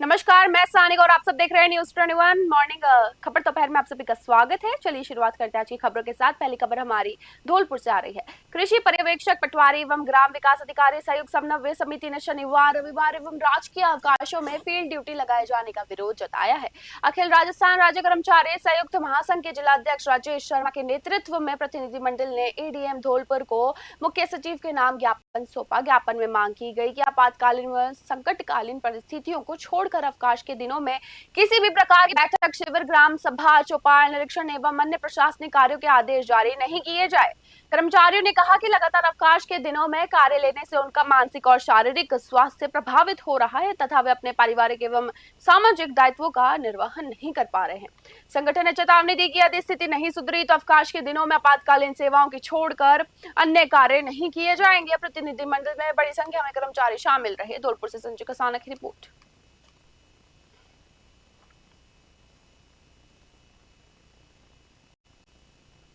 नमस्कार, मैं सानिक और आप सब देख रहे हैं न्यूज 21 मॉर्निंग खबर। दोपहर में आप सभी का स्वागत है। चलिए शुरुआत करते हैं आज की खबरों के साथ। पहली खबर हमारी धौलपुर से आ रही है। कृषि पर्यवेक्षक, पटवारी एवं ग्राम विकास अधिकारी संयुक्त समन्वय समिति ने शनिवार, रविवार एवं राजकीय अवकाशों में फील्ड ड्यूटी लगाए जाने का विरोध जताया है। अखिल राजस्थान राज्य कर्मचारी संयुक्त महासंघ के जिला अध्यक्ष राजेश शर्मा के नेतृत्व में प्रतिनिधिमंडल ने एडीएम धौलपुर को मुख्य सचिव के नाम ज्ञापन सौंपा। ज्ञापन में मांग की गई कि आपातकालीन व संकटकालीन परिस्थितियों को छोड़कर अवकाश के दिनों में किसी भी प्रकार की बैठक, शिविर, ग्राम सभा, चौपाल निरीक्षण एवं अन्य प्रशासनिक कार्यों के आदेश जारी नहीं किए जाए। कर्मचारियों ने कहा कि लगातार अवकाश के दिनों में कार्य लेने से उनका मानसिक और शारीरिक स्वास्थ्य प्रभावित हो रहा है तथा वे अपने पारिवारिक एवं सामाजिक दायित्वों का निर्वहन नहीं कर पा रहे हैं। संगठन ने चेतावनी दी कि यदि स्थिति नहीं सुधरी तो अवकाश के दिनों में आपातकालीन सेवाओं की छोड़कर अन्य कार्य नहीं किए जाएंगे। प्रतिनिधिमंडल में बड़ी संख्या में कर्मचारी शामिल रहे। धौलपुर से संजय कसाना की रिपोर्ट।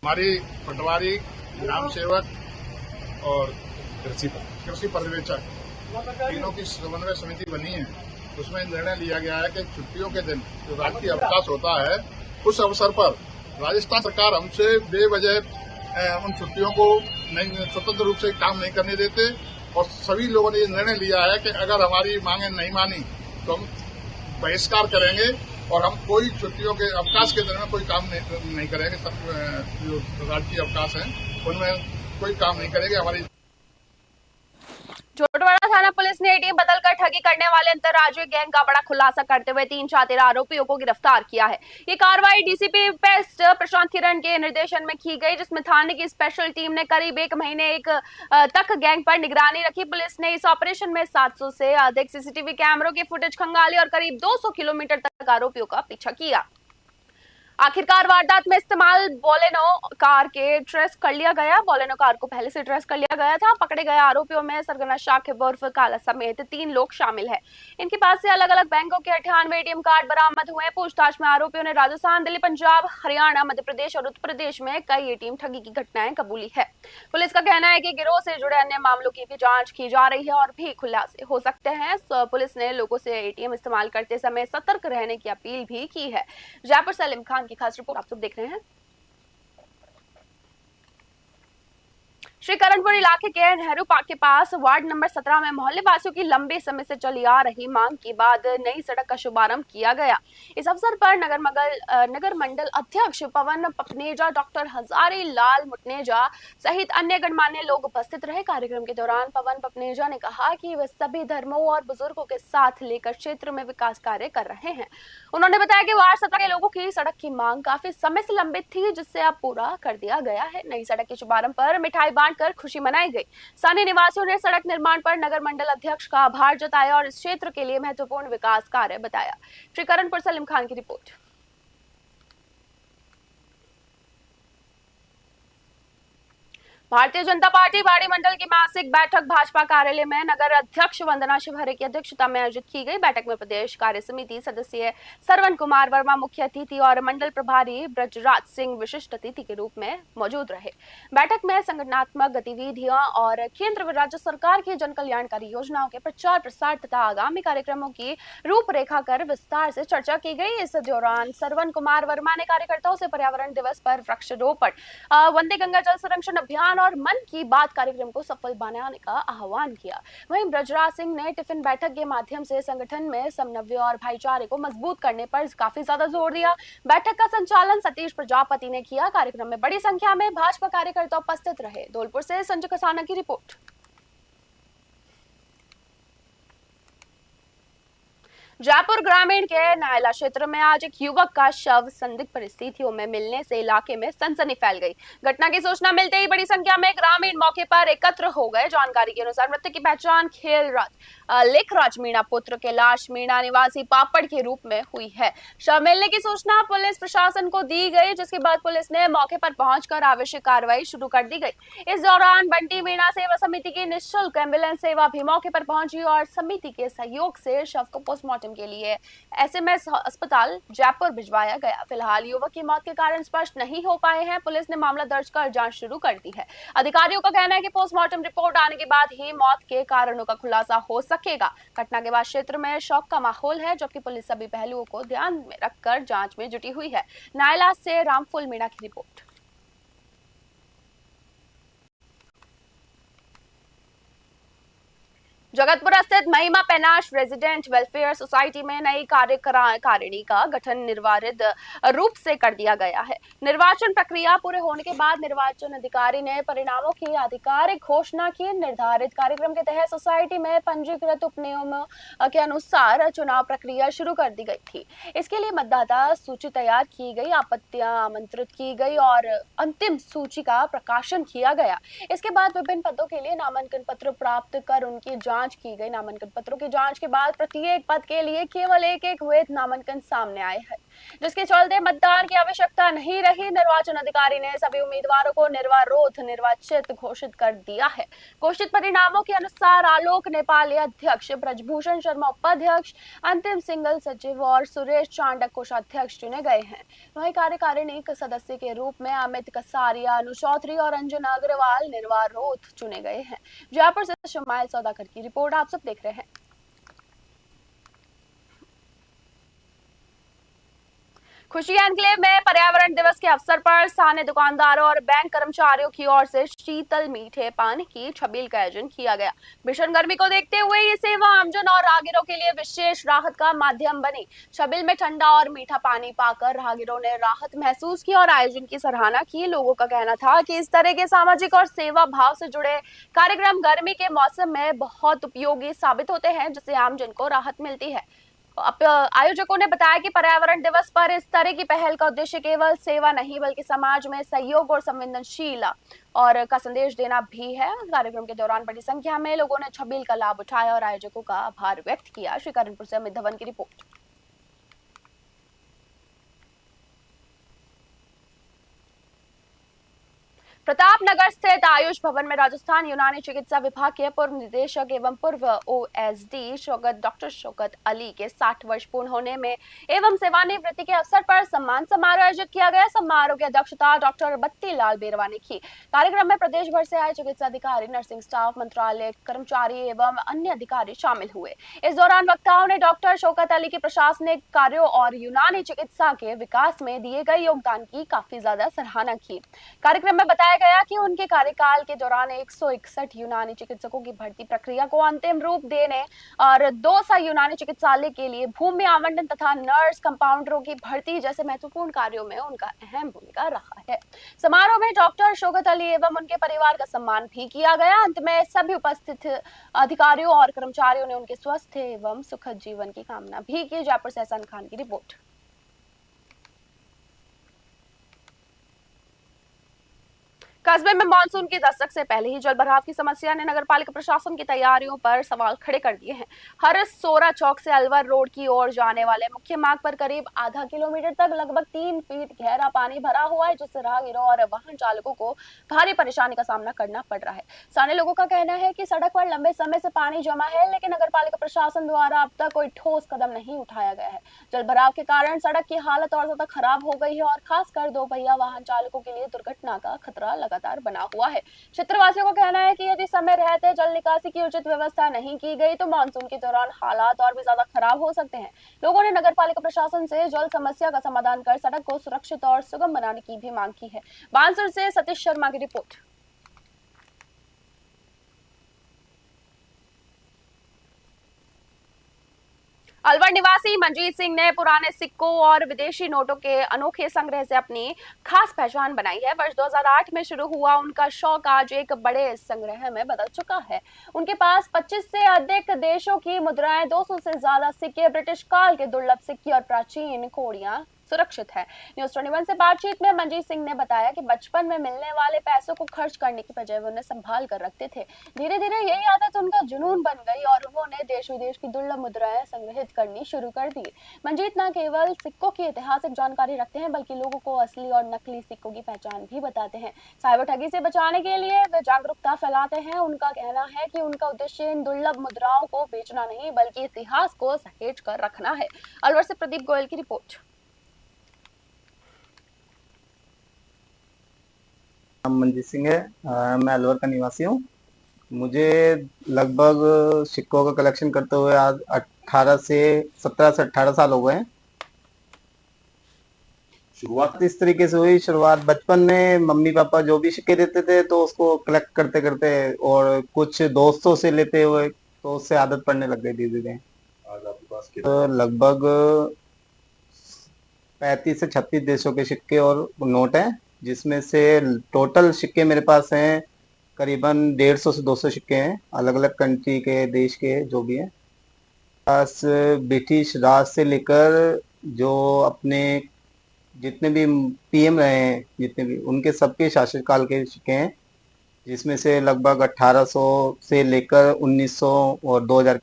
हमारी पटवारी, ग्राम सेवक और कृषि पर्यवेक्षक तीनों की समन्वय समिति बनी है। उसमें निर्णय लिया गया है कि छुट्टियों के दिन जो राष्ट्रीय अवकाश होता है, उस अवसर पर राजस्थान सरकार हमसे बेवजह उन छुट्टियों को स्वतंत्र रूप से काम नहीं करने देते और सभी लोगों ने ये निर्णय लिया है कि अगर हमारी मांगे नहीं मानी तो हम बहिष्कार करेंगे और हम कोई छुट्टियों के अवकाश के दिन में कोई काम नहीं करेंगे। सब जो राजकीय अवकाश है उनमें कोई काम नहीं करेंगे। हमारी जोटवाड़ा थाना पुलिस ने एटीएम बदलकर ठगी करने वाले अंतर्राज्यीय गैंग का बड़ा खुलासा करते हुए 3 शातिर आरोपियों को गिरफ्तार किया है। ये कार्रवाई डीसीपी पेस्ट प्रशांत किरण के निर्देशन में की गई, जिसमें थाने की स्पेशल टीम ने करीब 1 महीने तक गैंग पर निगरानी रखी। पुलिस ने इस ऑपरेशन में 700 से अधिक सीसीटीवी कैमरों की फुटेज खंगाली और करीब 200 किलोमीटर तक आरोपियों का पीछा किया। आखिरकार वारदात में इस्तेमाल बोलेनो कार के ट्रेस कर लिया गया। बोलेनो कार को पहले से ट्रेस कर लिया गया था। पकड़े गए आरोपियों में सरगना शाकिब उर्फ काला समेत 3 लोग शामिल हैं। इनके पास से अलग अलग बैंकों के 98 एटीएम कार्ड बरामद हुए। पूछताछ में आरोपियों ने राजस्थान, दिल्ली, पंजाब, हरियाणा, मध्य प्रदेश और उत्तर प्रदेश में कई एटीएम ठगी की घटनाएं कबूली है। पुलिस का कहना है कि गिरोह से जुड़े अन्य मामलों की भी जांच की जा रही है और भी खुलासे हो सकते हैं। पुलिस ने लोगों से एटीएम इस्तेमाल करते समय सतर्क रहने की अपील भी की है। जयपुर से सलीम खान की खास रिपोर्ट आप सब देख रहे हैं। श्रीकरणपुर इलाके के नेहरू पार्क के पास वार्ड नंबर 17 में मोहल्ले वासियों की लंबे समय से चली आ रही मांग के बाद नई सड़क का शुभारंभ किया गया। इस अवसर पर नगर मंडल अध्यक्ष पवन पपनेजा, डॉक्टर हजारी लाल मुटनेजा सहित अन्य गणमान्य लोग उपस्थित रहे। कार्यक्रम के दौरान पवन पपनेजा ने कहा कि वे सभी धर्मों और बुजुर्गों के साथ लेकर क्षेत्र में विकास कार्य कर रहे हैं। उन्होंने बताया कि वार्ड 17 के लोगों की सड़क की मांग काफी समय से लंबित थी, जिससे अब पूरा कर दिया गया है। नई सड़क के शुभारंभ पर मिठाई कर खुशी मनाई गई। स्थानीय निवासियों ने सड़क निर्माण पर नगर मंडल अध्यक्ष का आभार जताया और इस क्षेत्र के लिए महत्वपूर्ण विकास कार्य बताया। श्रीकरणपुर से सलीम खान की रिपोर्ट। भारतीय जनता पार्टी बाड़ी मंडल की मासिक बैठक भाजपा कार्यालय में नगर अध्यक्ष वंदना शिवहरे की अध्यक्षता में आयोजित की गई। बैठक में प्रदेश कार्य समिति सदस्य सरवन कुमार वर्मा मुख्य अतिथि और मंडल प्रभारी ब्रजराज सिंह विशिष्ट अतिथि के रूप में मौजूद रहे। बैठक में संगठनात्मक गतिविधियां और केंद्र व राज्य सरकार की जन कल्याणकारी योजनाओं के प्रचार प्रसार तथा आगामी कार्यक्रमों की रूपरेखा कर विस्तार से चर्चा की गई। इस दौरान सरवन कुमार वर्मा ने कार्यकर्ताओं से पर्यावरण दिवस पर वृक्षारोपण, वंदे गंगा जल संरक्षण अभियान और मन की बात कार्यक्रम को सफल बनाने का आह्वान किया। वहीं ब्रजराज सिंह ने टिफिन बैठक के माध्यम से संगठन में समन्वय और भाईचारे को मजबूत करने पर काफी ज्यादा जोर दिया। बैठक का संचालन सतीश प्रजापति ने किया। कार्यक्रम में बड़ी संख्या में भाजपा कार्यकर्ता उपस्थित रहे। धौलपुर से संजय कसाना की रिपोर्ट। जयपुर ग्रामीण के नायला क्षेत्र में आज एक युवक का शव संदिग्ध परिस्थितियों में मिलने से इलाके में सनसनी फैल गई। घटना की सूचना मिलते ही बड़ी संख्या में ग्रामीण मौके पर एकत्र हो गए। जानकारी के अनुसार मृतक की पहचान लेखराज मीणा पुत्र कैलाश मीणा निवासी पापड़ के रूप में हुई है। शव मिलने की सूचना पुलिस प्रशासन को दी गई, जिसके बाद पुलिस ने मौके पर पहुंचकर आवश्यक कार्रवाई शुरू कर दी गई। इस दौरान बंटी मीणा सेवा समिति की निःशुल्क एम्बुलेंस सेवा भी मौके पर पहुंची और समिति के सहयोग से शव को पोस्टमार्टम पोस्टमार्टम के लिए एसएमएस अस्पताल जयपुर भिजवाया गया। फिलहाल युवक की मौत के कारण स्पष्ट नहीं हो पाए हैं। पुलिस ने मामला दर्ज कर जांच शुरू कर दी है। अधिकारियों का कहना है कि पोस्टमार्टम रिपोर्ट आने के बाद ही मौत के कारणों का खुलासा हो सकेगा। घटना के बाद क्षेत्र में शौक का माहौल है, जबकि पुलिस सभी पहलुओं को ध्यान में रखकर जांच में जुटी हुई है। नायला से रामफुल मीणा की रिपोर्ट। जगतपुरा स्थित महिमा पेनाश रेजिडेंट वेलफेयर सोसाइटी में नई कार्यकारिणी का गठन निर्धारित रूप से कर दिया गया है। निर्वाचन प्रक्रिया पूरे होने के बाद निर्वाचन अधिकारी ने परिणामों की आधिकारिक घोषणा की। निर्धारित कार्यक्रम के तहत सोसाइटी में पंजीकृत उपनियमों के अनुसार चुनाव प्रक्रिया शुरू कर दी गई थी। इसके लिए मतदाता सूची तैयार की गई, आपत्तियां आमंत्रित की गई और अंतिम सूची का प्रकाशन किया गया। इसके बाद विभिन्न पदों के लिए नामांकन पत्र प्राप्त कर उनकी जांच की गई। नामांकन पत्रों की जांच के बाद प्रत्येक पद के लिए केवल एक वैध नामांकन सामने आए हैं, जिसके चलते मतदान की आवश्यकता नहीं रही। निर्वाचन अधिकारी ने सभी उम्मीदवारों को निर्विरोध निर्वाचित घोषित कर दिया है। घोषित परिणामों के अनुसार आलोक नेपाली अध्यक्ष, ब्रजभूषण शर्मा उपाध्यक्ष, अंतिम सिंगल सचिव और सुरेश चांडक कोषाध्यक्ष चुने गए हैं। वहीं कार्यकारिणी सदस्य के रूप में अमित कसारिया, अनु चौधरी और अंजना अग्रवाल निर्विरोध चुने गए हैं। जयपुर से शमाइल सौदागर की रिपोर्ट आप सब देख रहे हैं। खुशी एनक्लेव में पर्यावरण दिवस के अवसर पर स्थानीय दुकानदारों और बैंक कर्मचारियों की ओर से शीतल मीठे पानी की छबील का आयोजन किया गया। भीषण गर्मी को देखते हुए ये सेवा आमजन और राहगीरों के लिए विशेष राहत का माध्यम बनी। छबील में ठंडा और मीठा पानी पाकर राहगीरों ने राहत महसूस की और आयोजन की सराहना की। लोगों का कहना था कि इस तरह के सामाजिक और सेवा भाव से जुड़े कार्यक्रम गर्मी के मौसम में बहुत उपयोगी साबित होते हैं, जिससे आमजन को राहत मिलती है। आयोजकों ने बताया कि पर्यावरण दिवस पर इस तरह की पहल का उद्देश्य केवल सेवा नहीं, बल्कि समाज में सहयोग और संवेदनशीलता और का संदेश देना भी है। कार्यक्रम के दौरान बड़ी संख्या में लोगों ने छबील का लाभ उठाया और आयोजकों का आभार व्यक्त किया। श्रीकारणपुर से अमित धवन की रिपोर्ट। प्रतापनगर स्थित आयुष भवन में राजस्थान यूनानी चिकित्सा विभाग के पूर्व निदेशक एवं पूर्व ओएसडी डॉक्टर शौकत अली के 60 वर्ष पूर्ण होने में एवं सेवानिवृत्ति के अवसर पर सम्मान समारोह आयोजित किया गया। समारोह की अध्यक्षता डॉक्टर बत्ती लाल बेरवा ने की। कार्यक्रम में प्रदेश भर से आए चिकित्सा अधिकारी, नर्सिंग स्टाफ, मंत्रालय कर्मचारी एवं अन्य अधिकारी शामिल हुए। इस दौरान वक्ताओं ने डॉक्टर शौकत अली के प्रशासनिक कार्यों और यूनानी चिकित्सा के विकास में दिए गए योगदान की काफी ज्यादा सराहना की। कार्यक्रम में बताया गया कि उनके कार्यकाल के दौरान 161 यूनानी चिकित्सकों की भर्ती प्रक्रिया को अंतिम रूप देने और 200 यूनानी चिकित्सालय के लिए भूमि आवंटन तथा नर्स कंपाउंडरों की भर्ती जैसे महत्वपूर्ण कार्यों में उनका अहम भूमिका रहा है। समारोह में डॉक्टर शौकत अली एवं उनके परिवार का सम्मान भी किया गया। अंत में सभी उपस्थित अधिकारियों और कर्मचारियों ने उनके स्वस्थ एवं सुखद जीवन की कामना भी की। जयपुर से एहसान खान की रिपोर्ट। कस्बे में मानसून की दस्तक से पहले ही जलभराव की समस्या ने नगरपालिका प्रशासन की तैयारियों पर सवाल खड़े कर दिए हैं। हर सोरा चौक से अलवर रोड की ओर जाने वाले मुख्य मार्ग पर करीब आधा किलोमीटर तक लगभग 3 फीट गहरा पानी भरा हुआ है, जिससे राहगीरों और वाहन चालकों को भारी परेशानी का सामना करना पड़ रहा है। स्थानीय लोगों का कहना है कि सड़क पर लंबे समय से पानी जमा है, लेकिन नगरपालिका प्रशासन द्वारा अब तक कोई ठोस कदम नहीं उठाया गया है। जलभराव के कारण सड़क की हालत और ज्यादा खराब हो गई है और खासकर 2 पहिया वाहन चालकों के लिए दुर्घटना का खतरा लगातार बना हुआ है। क्षेत्रवासियों का कहना है कि यदि समय रहते जल निकासी की उचित व्यवस्था नहीं की गई तो मानसून के दौरान हालात और भी ज्यादा खराब हो सकते हैं। लोगों ने नगरपालिका प्रशासन से जल समस्या का समाधान कर सड़क को सुरक्षित और सुगम बनाने की भी मांग की है। बांसुर से सतीश शर्मा की रिपोर्ट। अलवर निवासी मनजीत सिंह ने पुराने सिक्कों और विदेशी नोटों के अनोखे संग्रह से अपनी खास पहचान बनाई है। वर्ष 2008 में शुरू हुआ उनका शौक आज एक बड़े संग्रह में बदल चुका है। उनके पास 25 से अधिक देशों की मुद्राएं, 200 से ज्यादा सिक्के, ब्रिटिश काल के दुर्लभ सिक्के और प्राचीन कोड़ियां सुरक्षित है। न्यूज 21 से बातचीत में मंजीत सिंह ने बताया कि बचपन में मिलने वाले पैसों को खर्च करने की बजाय वो उन्हें संभाल कर रखते थे। धीरे धीरे यही आदत उनका जुनून बन गई और उन्होंने देश विदेश की दुर्लभ मुद्राएं संग्रहित करनी शुरू कर दी। मंजीत न केवल सिक्कों की ऐतिहासिक जानकारी रखते हैं बल्कि लोगों को असली और नकली सिक्कों की पहचान भी बताते हैं। साइबर ठगी से बचाने के लिए वे जागरूकता फैलाते हैं। उनका कहना है कि उनका उद्देश्य इन दुर्लभ मुद्राओं को बेचना नहीं बल्कि इतिहास को सहेज कर रखना है। अलवर से प्रदीप गोयल की रिपोर्ट। नाम मंजीत सिंह है। मैं अलवर का निवासी हूँ। मुझे लगभग सिक्कों का कलेक्शन करते हुए आज 17 से 18 साल हो गए हैं। शुरुआत इस तरीके से हुई। शुरुआत बचपन में मम्मी पापा जो भी सिक्के देते थे तो उसको कलेक्ट करते करते और कुछ दोस्तों से लेते हुए तो उससे आदत पड़ने लग गई धीरे धीरे। आज आपके पास तो लगभग 35 से 36 देशों के सिक्के और नोट हैं, जिसमें से टोटल सिक्के मेरे पास हैं करीबन 150 से 200 सिक्के हैं, अलग अलग कंट्री के, देश के जो भी हैं। पास ब्रिटिश राज से लेकर जो अपने जितने भी पीएम रहे हैं, जितने भी उनके सबके शासनकाल के सिक्के हैं, जिसमें से लगभग 1800 से लेकर 1900 और 2000।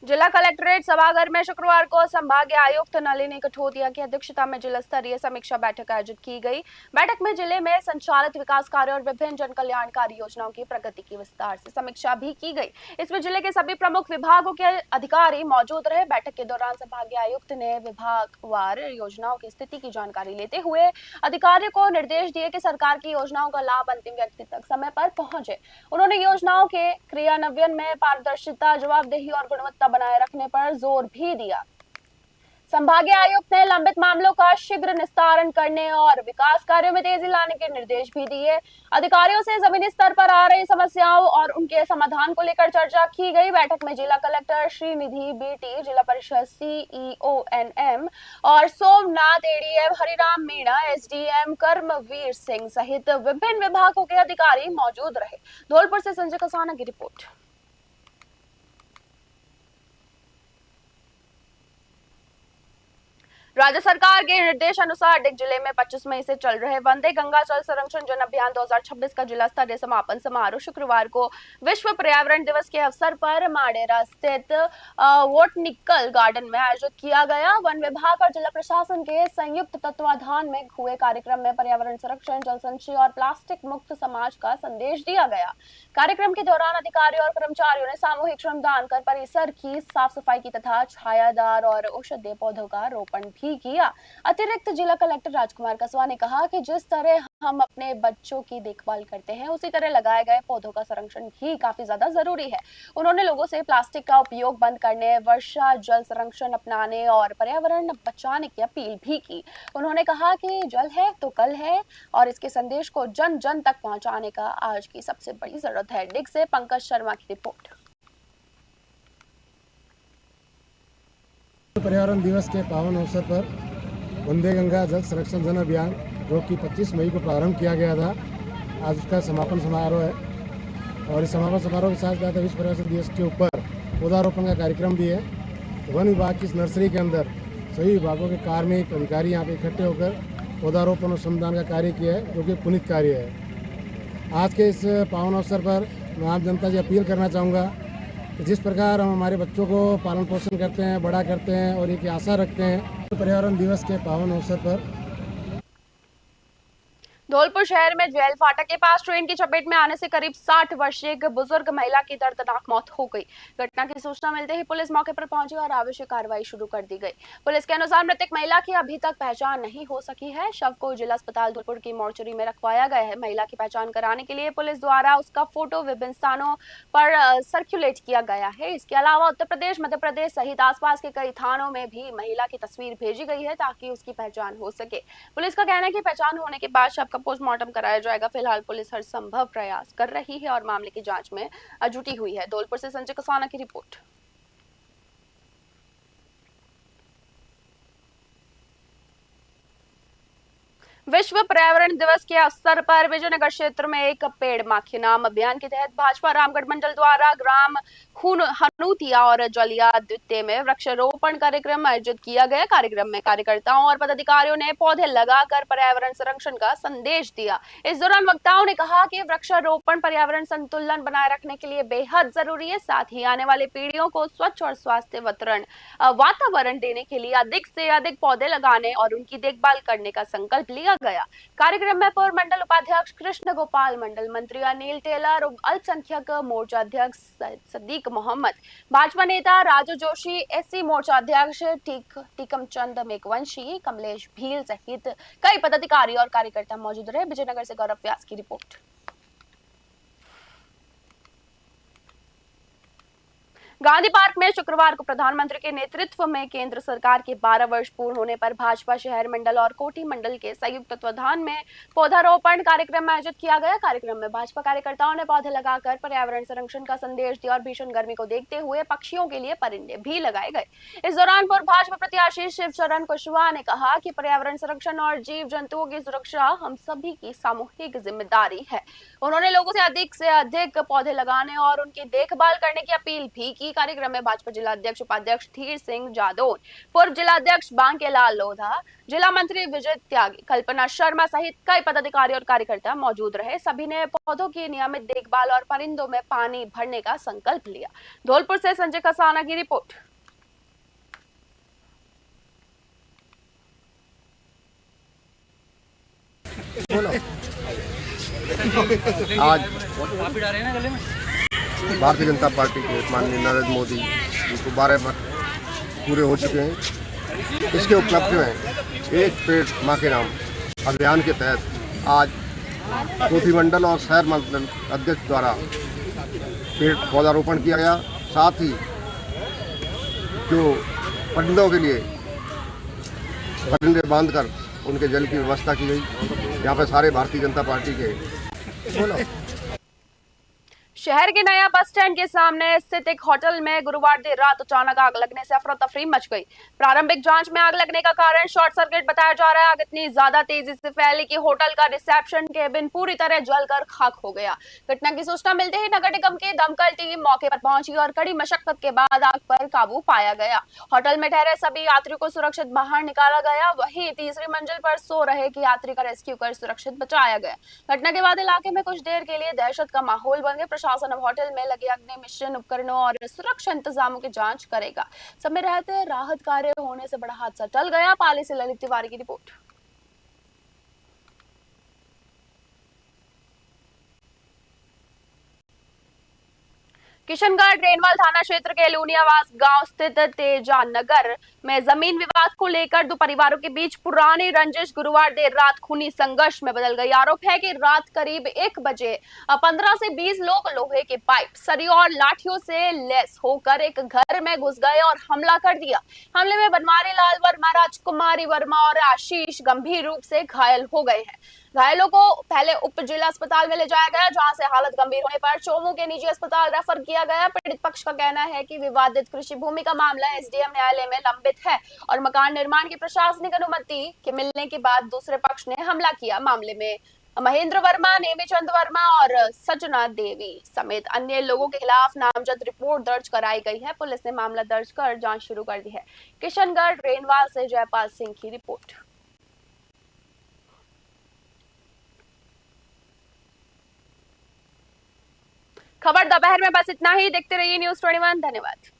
जिला कलेक्ट्रेट सभागार में शुक्रवार को संभागीय आयुक्त नलिनी कठोदिया की अध्यक्षता में जिला स्तरीय समीक्षा बैठक आयोजित की गई। बैठक में जिले में संचालित विकास कार्य और विभिन्न जन कल्याणकारी योजनाओं की प्रगति की विस्तार से समीक्षा भी की गई। इसमें जिले के सभी प्रमुख विभागों के अधिकारी मौजूद रहे। बैठक के दौरान संभागीय आयुक्त ने विभागवार योजनाओं की स्थिति की जानकारी लेते हुए अधिकारियों को निर्देश दिए कि सरकार की योजनाओं का लाभ अंतिम व्यक्ति तक समय पर पहुंचे। उन्होंने योजनाओं के क्रियान्वयन में पारदर्शिता, जवाबदेही और गुणवत्ता बनाए रखने पर जोर भी दिया। संभागीय आयुक्त ने लंबित मामलों का शीघ्र निस्तारण करने और विकास कार्यों में तेजी लाने के निर्देश भी दिए। अधिकारियों से जमीनी स्तर पर आ रही समस्याओं और उनके समाधान को लेकर चर्चा की गई। बैठक में जिला कलेक्टर श्रीनिधि बीटी, जिला परिषद CEONM और सोमनाथ ADM हरिराम मीणा, SDM कर्मवीर सिंह सहित विभिन्न विभागों के अधिकारी मौजूद रहे। धौलपुर से संजय कसाना की रिपोर्ट। राज्य सरकार के निर्देश अनुसार डिग जिले में 25 मई से चल रहे वंदे गंगा जल संरक्षण जन अभियान 2026 का जिला स्तरीय समापन समारोह शुक्रवार को विश्व पर्यावरण दिवस के अवसर पर माडेरा स्थित वोटनिकल गार्डन में आयोजित किया गया। वन विभाग और जिला प्रशासन के संयुक्त तत्वाधान में हुए कार्यक्रम में पर्यावरण संरक्षण, जल संचय और प्लास्टिक मुक्त समाज का संदेश दिया गया। कार्यक्रम के दौरान अधिकारियों और कर्मचारियों ने सामूहिक श्रमदान कर परिसर की साफ सफाई की तथा छायादार और औषधीय पौधों का रोपण भी किया। अतिरिक्त जिला कलेक्टर राजकुमार कसवा ने कहा कि जिस तरह हम अपने बच्चों की देखभाल करते हैं उसी तरह लगाए गए पौधों का संरक्षण भी काफी ज्यादा जरूरी है। उन्होंने लोगों से प्लास्टिक का उपयोग बंद करने, वर्षा जल संरक्षण अपनाने और पर्यावरण बचाने की अपील भी की। उन्होंने कहा कि जल है तो कल है और इसके संदेश को जन जन तक पहुंचाने का आज की सबसे बड़ी जरूरत है। डिग से पंकज शर्मा की रिपोर्ट। पर्यावरण दिवस के पावन अवसर पर वंदे गंगा जल संरक्षण जन अभियान जो कि 25 मई को प्रारंभ किया गया था, आज उसका समापन समारोह है। और इस समापन समारोह के साथ साथ विश्व पर्यावरण दिवस के ऊपर पौधारोपण का कार्यक्रम भी है। वन विभाग की इस नर्सरी के अंदर सभी विभागों के कार्मिक अधिकारी यहाँ पे इकट्ठे होकर पौधारोपण और श्रमदान का कार्य किया है, जो कि पुनीत कार्य है। आज के इस पावन अवसर पर मैं आम जनता से अपील करना चाहूँगा कि जिस प्रकार हम हमारे बच्चों को पालन पोषण करते हैं, बड़ा करते हैं और एक आशा रखते हैं, तो पर्यावरण दिवस के पावन अवसर पर धौलपुर शहर में ज्वेल फाटक के पास ट्रेन की चपेट में आने से करीब 60 वर्षीय एक बुजुर्ग महिला की दर्दनाक मौत हो गई। घटना की सूचना मिलते ही पुलिस मौके पर पहुंची और आवश्यक कार्रवाई शुरू कर दी गई। पुलिस के अनुसार मृतक महिला की अभी तक पहचान नहीं हो सकी है। शव को जिला अस्पताल धौलपुर की मोर्चरी में रखवाया गया है। महिला की पहचान कराने के लिए पुलिस द्वारा उसका फोटो विभिन्न स्थानों पर सर्कुलेट किया गया है। इसके अलावा उत्तर प्रदेश, मध्य प्रदेश सहित आसपास के कई थानों में भी महिला की तस्वीर भेजी गई है ताकि उसकी पहचान हो सके। पुलिस का कहना है कि पहचान होने के बाद शव का पोस्टमार्टम कराया जाएगा। फिलहाल पुलिस हर संभव प्रयास कर रही है और मामले की जांच में जुटी हुई है। धौलपुर से संजय कसाना की रिपोर्ट। विश्व पर्यावरण दिवस के अवसर पर विजयनगर क्षेत्र में एक पेड़ मां के नाम अभियान के तहत भाजपा रामगढ़ मंडल द्वारा ग्राम हनूतिया और जलिया द्वितीय में वृक्षारोपण कार्यक्रम आयोजित किया गया। कार्यक्रम में कार्यकर्ताओं और पदाधिकारियों ने पौधे लगाकर पर्यावरण संरक्षण का संदेश दिया। इस दौरान वक्ताओं ने कहा कि वृक्षारोपण पर्यावरण संतुलन बनाए रखने के लिए बेहद जरूरी है। साथ ही आने वाली पीढ़ियों को स्वच्छ और स्वास्थ्य वातावरण देने के लिए अधिक से अधिक पौधे लगाने और उनकी देखभाल करने का संकल्प लिया गया। कार्यक्रम में पूर्व मंडल उपाध्यक्ष कृष्ण गोपाल, मंडल मंत्री अनिल टेलर, अल्पसंख्यक मोर्चा अध्यक्ष सदीक मोहम्मद, भाजपा नेता राजू जोशी, एससी मोर्चा अध्यक्ष टीकम चंद मेघवंशी, कमलेश भील सहित कई पदाधिकारी और कार्यकर्ता मौजूद रहे। विजयनगर से गौरव व्यास की रिपोर्ट। गांधी पार्क में शुक्रवार को प्रधानमंत्री के नेतृत्व में केंद्र सरकार के 12 वर्ष पूर्ण होने पर भाजपा शहर मंडल और कोटी मंडल के संयुक्त तत्वाधान में पौधारोपण कार्यक्रम आयोजित किया गया। कार्यक्रम में भाजपा कार्यकर्ताओं ने पौधे लगाकर पर्यावरण संरक्षण का संदेश दिया और भीषण गर्मी को देखते हुए पक्षियों के लिए परिंदे भी लगाए गए। इस दौरान पूर्व भाजपा प्रत्याशी शिवचरण कुशवाहा ने कहा कि पर्यावरण संरक्षण और जीव जंतुओं की सुरक्षा हम सभी की सामूहिक जिम्मेदारी है। उन्होंने लोगों से अधिक पौधे लगाने और उनकी देखभाल करने की अपील भी की। कार्यक्रम में भाजपा जिला अध्यक्ष उपाध्यक्ष धीर सिंह जादौन, पूर्व जिला अध्यक्ष बांकेलाल लोधा, जिला मंत्री विजय त्यागी, कल्पना शर्मा सहित कई पदाधिकारी और कार्यकर्ता मौजूद रहे। सभी ने पौधों की नियमित देखभाल और परिंदों में पानी भरने का संकल्प लिया। धौलपुर से संजय कसाना की रिपोर्ट। आज भारतीय जनता पार्टी के माननीय नरेंद्र मोदी जी को 12 वर्ष पूरे हो चुके हैं। इसके उपलक्ष्य में एक पेड़ मां के नाम अभियान के तहत आज कोठी मंडल और शहर मंडल अध्यक्ष द्वारा पेड़ पौधारोपण किया गया। साथ ही जो परिंदों के लिए परिंदे बांधकर उनके जल की व्यवस्था की गई। यहाँ पर सारे भारतीय जनता पार्टी के शहर के नया बस स्टैंड के सामने स्थित एक होटल में गुरुवार देर रात अचानक आग लगने से अफरा तफरी मच गई। प्रारंभिक जांच में आग लगने का कारण शॉर्ट सर्किट बताया जा रहा है। आग इतनी ज्यादा तेजी से फैली कि होटल का रिसेप्शन केबिन पूरी तरह जलकर खाक हो गया। घटना की सूचना मिलते ही नगर निगम की दमकल टीम मौके पर पहुंची और कड़ी मशक्कत के बाद आग पर काबू पाया गया। होटल में ठहरे सभी यात्रियों को सुरक्षित बाहर निकाला गया। वहीं तीसरी मंजिल पर सो रहे एक यात्री का रेस्क्यू कर सुरक्षित बचाया गया। घटना के बाद इलाके में कुछ देर के लिए दहशत का माहौल बन गया। प्रशासन अब होटल में लगे अग्नि मिश्रण उपकरणों और सुरक्षा इंतजामों की जांच करेगा। समय रहते राहत कार्य होने से बड़ा हादसा टल गया। पाली से ललित तिवारी की रिपोर्ट। किशनगढ़ रेनवाल थाना क्षेत्र के लूनियावास गांव स्थित तेजा नगर में जमीन विवाद को लेकर दो परिवारों के बीच पुरानी रंजिश गुरुवार देर रात खूनी संघर्ष में बदल गई। आरोप है कि रात करीब 1 बजे 15 से 20 लोग लोहे के पाइप, सरियों और लाठियों से लैस होकर एक घर में घुस गए और हमला कर दिया। हमले में बनवारी लाल वर्मा, राजकुमारी वर्मा और आशीष गंभीर रूप से घायल हो गए हैं। घायलों को पहले उप जिला अस्पताल में ले जाया गया, जहां से हालत गंभीर होने पर चोमू के निजी अस्पताल रेफर किया गया। पीड़ित पक्ष का कहना है कि विवादित कृषि भूमि का मामला एसडीएम न्यायालय में लंबित है और मकान निर्माण की प्रशासनिक अनुमति के मिलने के बाद दूसरे पक्ष ने हमला किया। मामले में महेंद्र वर्मा, नेमीचंद वर्मा और सजना देवी समेत अन्य लोगों के खिलाफ नामजद रिपोर्ट दर्ज कराई गई है। पुलिस ने मामला दर्ज कर जांच शुरू कर दी है। किशनगढ़ रेनवाल से जयपाल सिंह की रिपोर्ट। खबर दोपहर में बस इतना ही। देखते रहिए न्यूज़ 21। धन्यवाद।